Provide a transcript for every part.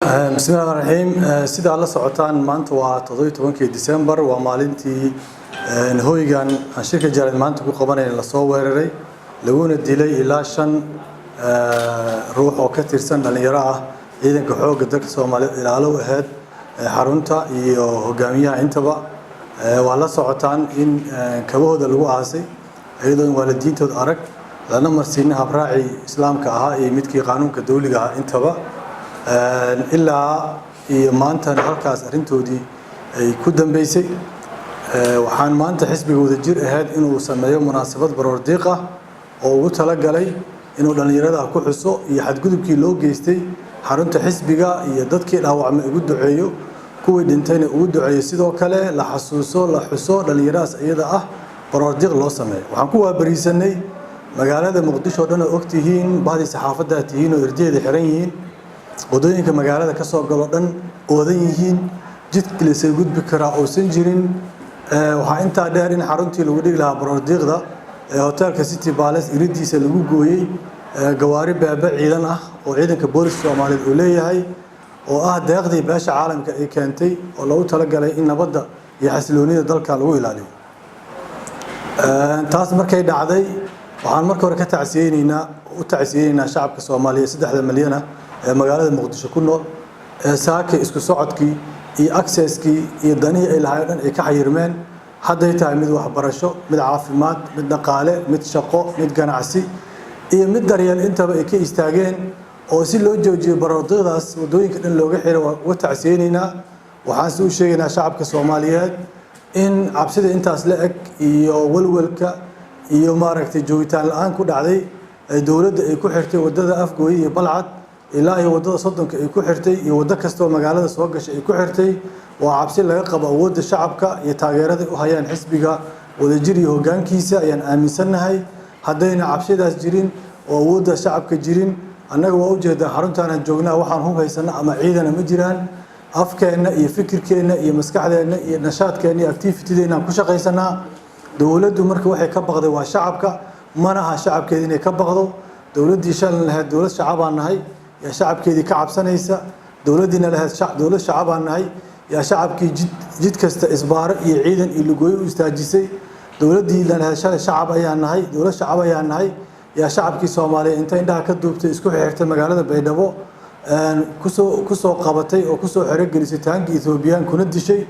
بسم الله الرحمن الرحيم سيدا الله سعوتان مانت وتضوي 10 ديسمبر ومالنتي هويغان شركة جارد مانت ku qabanayeen la soo weeraray laguna dilay ilaa 5 ruux oo ka tirsan dhalinyaro ah ciidanka xoogga dalka Soomaaliyeed ilaalo ahayd xarunta iyo hogaamiyaha intaba waa la socotaan in kabahooda lagu aasay iyadoo waalidiintood arag lana marsiin habraaci islaamka ahaa iyo midkii qaanuunka dawliga ah intaba ilaa iyo maanta halkaas arintoodii ay ku dambeysay waxaan maanta xisbiga wada jir ahayd inuu sameeyo munaasabad baroor diiq ah oo ugu tala galay inuu dhalinyarada ku xuso iyo xadgudubkii loo geystay xarunta xisbiga iyo dadkii dhaawacmay ugu duceeyo kuwii dhintayna ugu duceeyo sidoo kale la xasuuso la xuso dhalinyaradaas iyada ah baroor diiq loo sameeyo waxaan ku waabariisanay magaalada Muqdisho dhan oo ogtihiin baadii saxaafadda tihiin oo irdeeda xiran yihiin wadooyinka magaalada ka soo galo dhan oodan yihiin jidka la soo gudbi kara oo san jirin waxa inta dheer in xaruntii lagu dhigi lahaa baroor diiqda hotelka City Palace iridiisa lagu gooyay gawaari baaba ciidan ah oo ciidanka booliska Soomaaliyeed uu leeyahay oo ah deeqdii beesha caalamka ay keentay oo lagu tala galay in nabadda iyo xasiloonida dalka lagu ilaaliyo taas markay dhacday waxaan markii hore ka tacsiyeynaa shacabka Soomaaliyeed 3 milyan ee magaalada Muqdisho ku nool saaka isku socodkii iyo accesskii iyo danihii ay lahaayeen ay ka xayirmeen hadday tahay mid waxbarasho mid caafimaad mid dhaqaale mid shaqo mid ganacsi iyo mid daryeel intaba ay ka istaageen oo si loo joojiyo baroordiiqdaas wadooyinka dhan looga xiro waa tacsiyeynaa waxaan soo sheegaynaa shacabka Soomaaliyeed in cabsida intaas la eg iyo walwalka iyo maaragtay joogitaan la'aan ku dhacday ay dawladda ay ku xirtay wadada Afgooy iyo Balcad ilaa ay wadada Sodonka ay ku xirtay iyo wada kasta oo magaalada soo gashay ay ku xirtay waa cabsi laga qabo awoodda shacabka iyo taageerada u hayaan xisbiga wada jir iyo hoggaankiisa ayaan aaminsanahay haddayna cabsidaas jirin oo awoodda shacabka jirin annaga waa u jeedaa xaruntaan aan joognaa waxaan hubaysana ama ciidana ma jiraan afkeena iyo fikirkeena iyo maskaxdeena iyo nashaadkeena iyo activity-deena ku shaqaysanaa dawladdu marka waxay ka baqday waa shacabka mana aha shacabkeeda inay ka baqdo dawladdii shalay lahayd dawlad shacabaan nahay يا شعب كذي كعب سنة يسا دولتنا لها دولة شعب عنها يا شعب كي جد كست إصبار يعيدا اللي جوي ويستاجسي دولتي لها شعب أيانها دولة شعب أيانها يا شعب كي صومالي أنت عندها كدوب تسكو حرت المجال بينابو كسو قبتي أو كسو حرق جلستان إثيوبيان كند شيء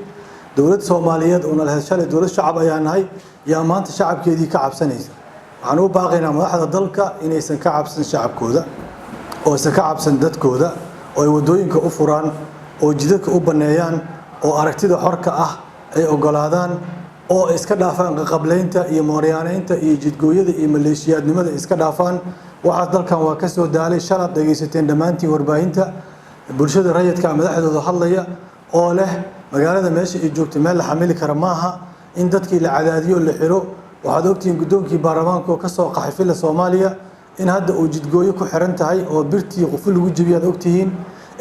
دولة صوماليات ونا لها دولة شعب أيانها يا ما أنت شعب كذي كعب سنة يسا عنو باقينا ما أحد ضلك إن يسن كعب سن شعب كوذا oo iska cabsan dadkooda oo ay wadooyinka u furaan oo jidadka u baneeyaan oo aragtida xorka ah ay ogolaadaan oo iska dhaafaan qableynta iyo mooriyaaneynta iyo jidgooyada iyo maleeshiyaadnimada iska dhaafaan waxa dalkan waa ka soo daalay shalad dhageysateen dhamaantii warbaahinta bulshada rayidka madaxdooda hadlaya oo leh magaalada meesha ay joogto meel la xamili kara maaha in dadkii la cadaadiyo la xiro waxaad ogtiin gudoonkii baarlamaanka oo ka soo qaxay fila Soomaaliya in hadda uu jidgooyo ku xiran tahay oo birtii qoful lagu jabiyay ogtihiin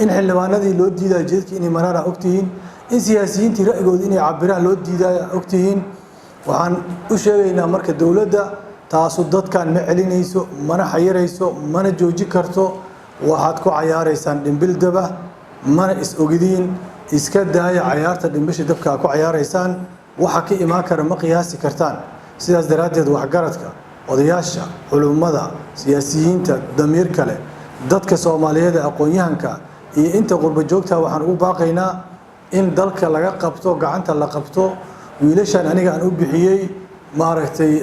in xildhibaanadii loo diiday jidkii in maraara ogtihiin in siyaasiyiintii ra'yigooda inay cabiraan loo diiday ogtihiin waxaan u sheegaynaa marka dawladda taasu dadkan ma celinayso mana xayirayso mana jooji karto waxaad ku cayaaraysaan dhimbil daba mana is ogidiin iska daaya cayaarta dhimbisha dabka ku cayaaraysaan waxa ka imaan kara ma qiyaasi kartaan sidaas daraadeed wax garadka odayaasha culimada siyaasiyiinta damiir kale dadka Soomaaliyeed aqoon-yahanka iyo inta qurba joogta waxaan ugu baaqaynaa in dalka laga qabto gacanta la qabto wiilashan aniga aan u bixiyay maaragtay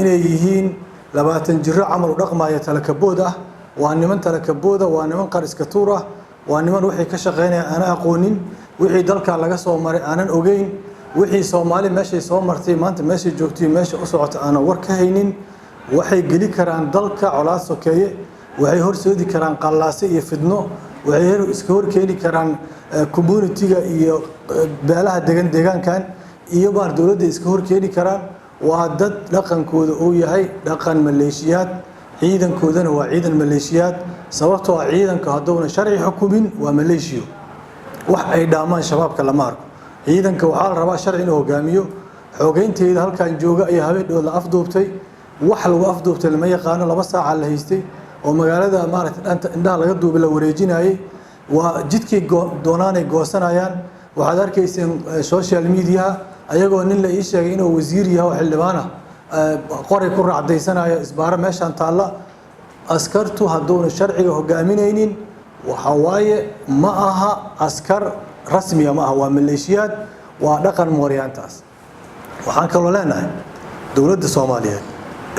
inay yihiin 20 jir camal u dhaqmaya talakabood ah waa niman talakabooda waa niman qariska tuur ah waa niman wixii ka shaqeynaya ana aqoonin wixii dalka laga soo maray aanan ogeyn wixii Soomaali meeshay soo martay maanta meeshay joogtay meesha u socota aan war ka haynin waxay gali karaan dalka colaad sokeeye waxay horseedi karaan qallaase iyo fidno waxay iska horkeeni karaan community-ga iyo beelaha deegaankan iyo baar dawladda iska horkeeni karaan waa dad dhaqankooda uu yahay dhaqan maleeshiyaad ciidankoodana waa ciidan maleeshiyaad sababtoo ah ciidanka haddowna sharci xukumin waa maleeshiyo wax ay dhaamaan shabaabka lama arko ciidanka waxaa la rabaa sharci inuu hogaamiyo xogeynteeda halkan jooga ay habeenooda afduubtay wax lagu afduubtay lama yaqaan 2 saac la haystay oo magaalada maaragtay indhaha laga duubay la wareejinayay وجدكي دوناني جوسنايان وحضر كيسين سوشيال ميديا أيقو نين لإيش إنه وزيريها وحلبانة قري كرة عديسنا إسبار ماشان طالع أسكرتو هدون الشرعي وهجامينين وحواي معها أسكر رسمية معها وميليشيات ودقن موريانتاس وحان كلو لنا دولة الصومالية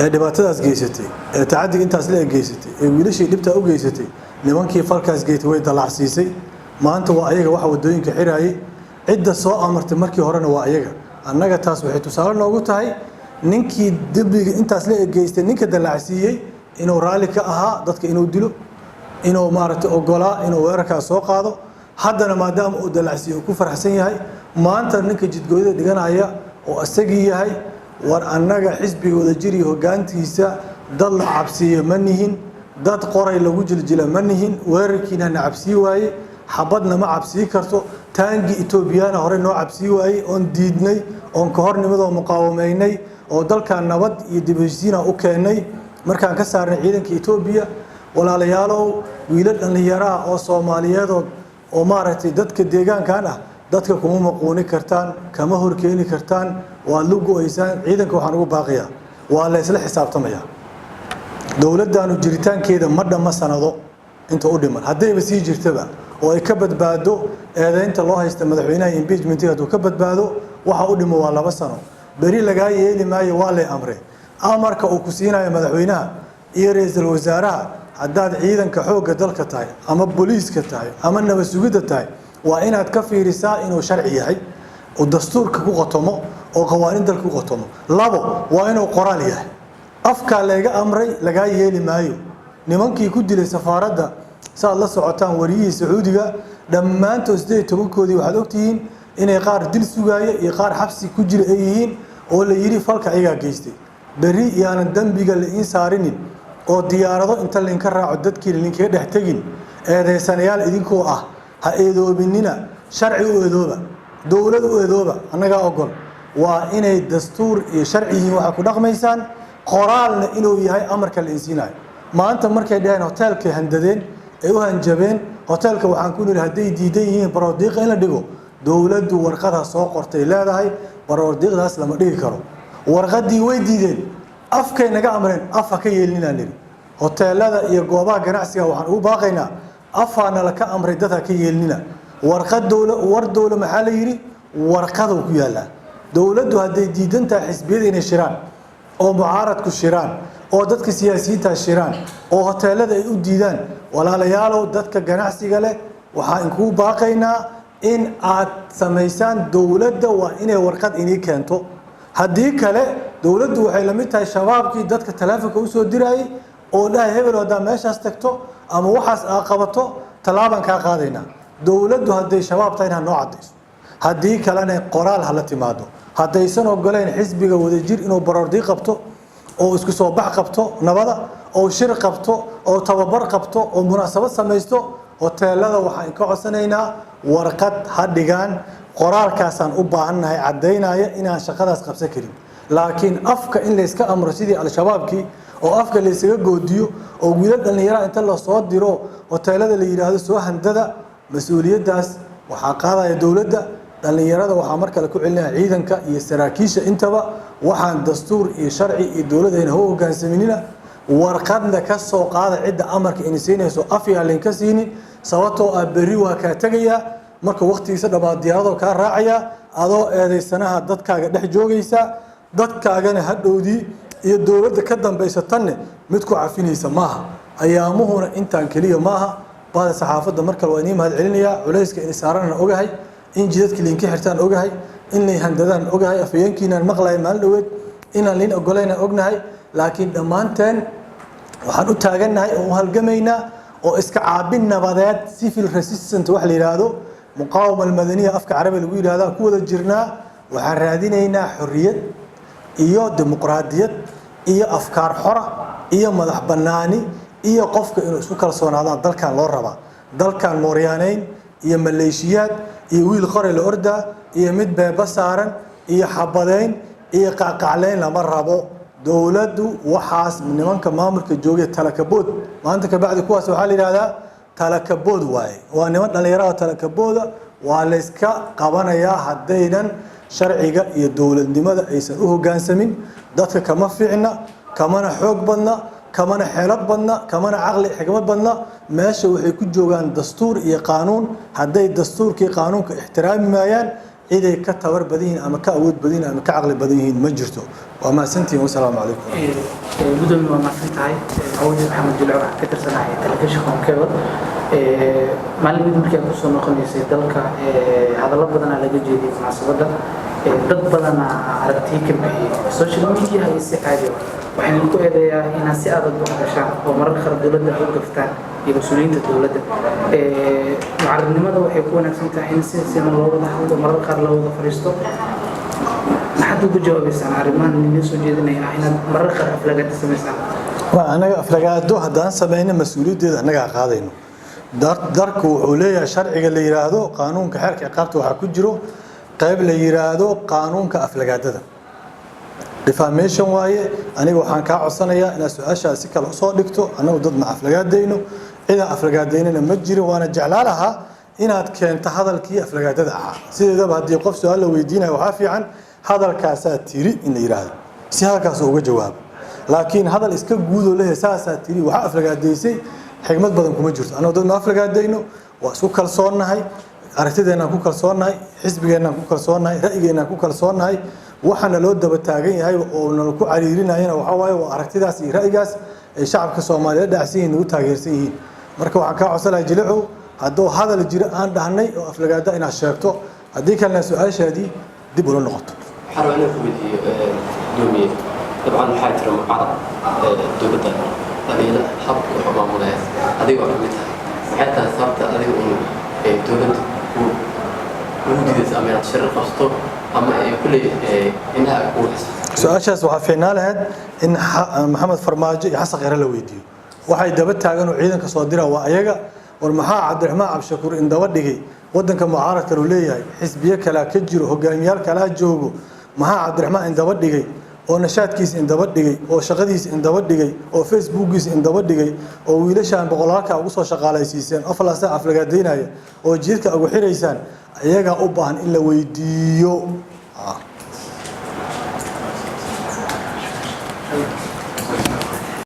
دباتداس جيستي تعدي انت اسلا جيستي ويلشي دبتا او جيستي nimankii falkaas geeytay way dalacsiisay maanta waa ayaga waxa wadooyinka xiraayay cidda soo amartay markii horena waa ayaga annaga taas waxay tusaale noogu tahay ninkii dibiga intaas la geystay ninka dalacsiiyay inuu raali ka ahaa dadka inuu dilo inuu maaragtay ogolaa inuu weerarka soo qaado haddana maadaama uu dalacsiiyo ku farxsan yahay maanta ninka jidgooyada dhiganaya oo asagii yahay war annaga xisbigooda jiri hogaantiisa dad la cabsiyo ma nihin dad qoray lagu jiljila ma nihin weerarkiina na cabsi waaye xabadna ma cabsi karto taangi Etoobiyana hore noo cabsi waaye on diidnay on ka hornimada muqaawameynay oo dalka nabad iyo dibadisiina u keenay markaan ka saarnay ciidanka Etoobiya walaalayaalow wiilal dhalinyaro oo Soomaaliyeed oo maaragtay dadka deegaankan ah dadka kuma maqooni kartaan kama horkeeni kartaan waa lugu aysan ciidanka waxaan ugu baaqiyaa waa la isla xisaabtamaya dawladdaanu jiritaankeeda ma dhama sanado inta u dhiman haddayba sii jirtaba oo ay ka badbaado eedaynta loo haysta madaxweynaha impeachment-ka hadduu ka badbaado waxa u dhimo waa 2 sano beri lagaa yeeli maayo waa lay amre amarka uu ku siinayo madaxweynaha iyo ra'iisul wasaaraha haddaad ciidanka xoogga dalka tahay ama booliiska tahay ama nabad sugidda tahay waa inaad ka fiirisaa inuu sharci yahay oo dastuurka ku qotomo oo qawaaniin dalka ku qotomo labo waa inuu qoraal yahay afka laga amray laga yeeli maayo nimankii ku dilay safaaradda saad la socotaan wariyii Sacuudiga dhamaantood 18koodii waxaad ogtihiin inay qaar dil sugaaya iyo qaar xabsi ku jira ay yihiin oo la yiri falka ayaga geystay bari yaana dambiga la in saarinin oo diyaarado inta linka raaco dadkii linka dhex tagin eedeysanayaal idinkoo ah ha eedoobinina sharci u eedooba dawlad u eedooba annaga ogol waa inay dastuur iyo sharciyiin waxa ku dhaqmaysaan qoraalna inuu yahay amarka la insiinayo maanta markay dhaheen hotelka handadeen ay u hanjabeen hotelka waxaan ku niri haday diidan yihiin baroodiiq in la dhigo dawladdu warqada soo qortay leedahay baroodiiqdaas lama dhigi karo warqadii way diideen afkay naga amreen afa ka yeelinaa niri hoteelada iyo goobaha ganacsiga waxaan ugu baaqaynaa afaana la ka amray dadka ka yeelina warqad dawla maxaa la yiri warqad ku yaala dawladdu haday diidan tahay xisbiyada inay shiraan oo mucaaradku shiraan oo dadka siyaasiyiinta shiraan oo hoteelada ay u diidaan walaalayaalow dadka ganacsiga leh waxaan ku baaqaynaa in aad sameysaan dawladda waa inay warqad inii keento haddii kale dawladdu waxay la mid tahay shabaabkii dadka taleefanka u soo diray oo dhahay hebel hadaa meeshaas tagto ama waxaas aa qabato talaaban ka qaadayna dawladdu haday shabaab tahay noo cadayso haddii kalena qoraal hala timaado haddaysan ogoleen xisbiga wadajir inuu baroordi qabto oo isku soo bax qabto nabada oo shir qabto oo tababar qabto oo munaasabad samaysto hoteelada waxaan ka codsanaynaa warqad hadhigaan qoraalkaasaan u baahanahay cadeynaya inaan shaqadaas qabsan karin laakiin afka in la iska amro sidii al-shabaabki oo afka la isaga goodiyo oo wiilal dhalinyaro inta la soo diro hoteelada la yiraahdo soo handada mas'uuliyadaas waxa qaadaya dawladda dhalinyarada waxa marka la ku celinaa ciidanka iyo saraakiisha intaba waxaan dastuur iyo sharci iyo dawladda hoggaansaminina warqadna ka soo qaada cid amarka in siinayso afyaalin ka siinin sababtoo ah bari waa ka tagaya marka waqtigiisa dhabaad diyaarado ka raacaya adoo eedeysanaha dadkaaga dhex joogaysa dadkaagana hadhowdii iyo dawladda ka dambaysa tan mid ku cafinaysa maaha ayaamuhuna intaan kaliya maaha baad saxaafadda marka waa inii mahad celinaya culayska in saarana ogahay in jidadka linka xirtaan ogahay in ay handadaan ogahay afyeenkiina maqlay maal dhaweed inaan lin ogolayna ognahay laakiin dhamaanteen waxaan u taaganahay oo halgamaynaa oo iska caabin nabadeed civil resistance wax la yiraahdo muqaawama almadaniya afka carabiga lagu yiraahdo ku wada jirnaa waxaan raadinaynaa xorriyad iyo dimuqraadiyad iyo afkaar xor iyo madax banaani iyo qofka inuu isku kalsoonaadaan dalkan loo rabaa dalkan mooryaanayn iyo maleeshiyaad iyo wiil qore la orda iyo mid beeba saaran iyo xabadeyn iyo qaqacleyn lama rabo dawladdu waxaas nimanka maamulka joogay talakabood maanta ka bacdi kuwaas waxa la yiraahdaa talakabood waaye waa niman dhalinyarada talakabooda waa la iska qabanayaa haddaynan sharciga iyo dowladnimada aysan u hoggaansamin dadka kama fiicna kamana xoog badna kamana xeelad badna kamana caqli xigmad badna meesha waxay ku joogaan dastuur iyo qaanuun hadday dastuurkii qaanuunka ixtiraami maayaan ciday ka tabar badan yihiin ama ka awood badan yihiin ama ka caqli badan yihiin ma jirto waa mahadsantihiin wasalaamu calaykum gudoomiye waa mahadsan tahay awooda maxamed jilco waxaa ka tirsanahay telefishinka Honkebel maalin mid markii aan kusoo noqonaysay dalka hadallo badanaa laga jeediyay munaasabadda dad badanaa aragtiyo ka bixiyay social media iyo si caadi waxaan ku eedeeyaa inaad si adag u hadashaan oo mararka qaar dowladda u gaftaan iyo mas'uuliyiinta dowladda mucaaradnimada waxay ku wanaagsan tahay in si siman loo wada hadlo mararka qaar loo wada fariisto maxaad ugu jawaabaysaan arrimahan idin soo jeedinaya inaad mararka qaar aflagaad samaysaan waa anaga aflagaado haddaan samayno mas-uuliyaddeeda annagaa qaadayno darku wuxuu leeyahay sharciga la yiraahdo qaanuunka xeerka ciqaabta waxaa ku jiro qayb la yiraahdo qaanuunka aflagaadada defamation waaye aniga waxaan kaa codsanayaa inaad su-aashaas si kale usoo dhigto annagu dad ma aflagaadayno cidaan aflagaadaynana ma jirin waana jeclaa lahaa inaad keento hadalkii aflagaadada ahaa sideedaba haddii qof su-aal la weydiinayo waxaa fiican hadalkaasaa tiri in la yiraahdo si hadalkaas uga jawaabo laakiin hadal iska guudoo leeyahay saasaa tiri waxaa aflagaadaysay xigmad badan kuma jirto annagu dad ma aflagaadayno waa isku kalsoonnahay aragtideennaan ku kalsoonnahay xisbigeennaan ku kalsoonnahay ra'yigeennaan ku kalsoonnahay waxaana loo daba taagan yahay oo nala ku cariirinayana waxaa waaye waa aragtidaas iyo ra'yigaas ay shacabka Soomaaliyeed dhacsan yihiin ugu taageersan yihiin marka waxaan kaa codsanayaa Jilicow hadduu hadal jira aan dhahnay oo aflagaada inaad sheegto haddii kalena su-aashaadii dib ula noqoto waxaan rabaa inaan ku weydiiyo gudoomiye dabcan waxaa jira mucaarad dowladda dhalinyarada habka wax maamulaya adiga waa kamid tahay maxay tahay sababta adiga uun dowladda ugu diidaysa ama inaad shirar qabsato ama kulley inaha ku su-aashaas waxaa fiicnaan lahayd in maxamed farmaajo iyo xasan kheyre la weydiiyo waxay daba taagan oo ciidanka soo dira waa ayaga war maxaa cabdiraxmaan cabshakuur in daba dhigay wadanka mucaaradka uu leeyahay xisbiye kale ka jiro hogaamiyaal kale joogo maxaa cabdiraxmaan in daba dhigay oo nashaadkiisa in daba dhigay oo shaqadiisa in daba dhigay oo facebookiisa in daba dhigay oo wiilashaan boqolaalka ugu soo shaqaalaysiiseen aflaasa aflagaadeynaya oo jiidka ugu xiraysaan ayaga u baahan in la weydiiyo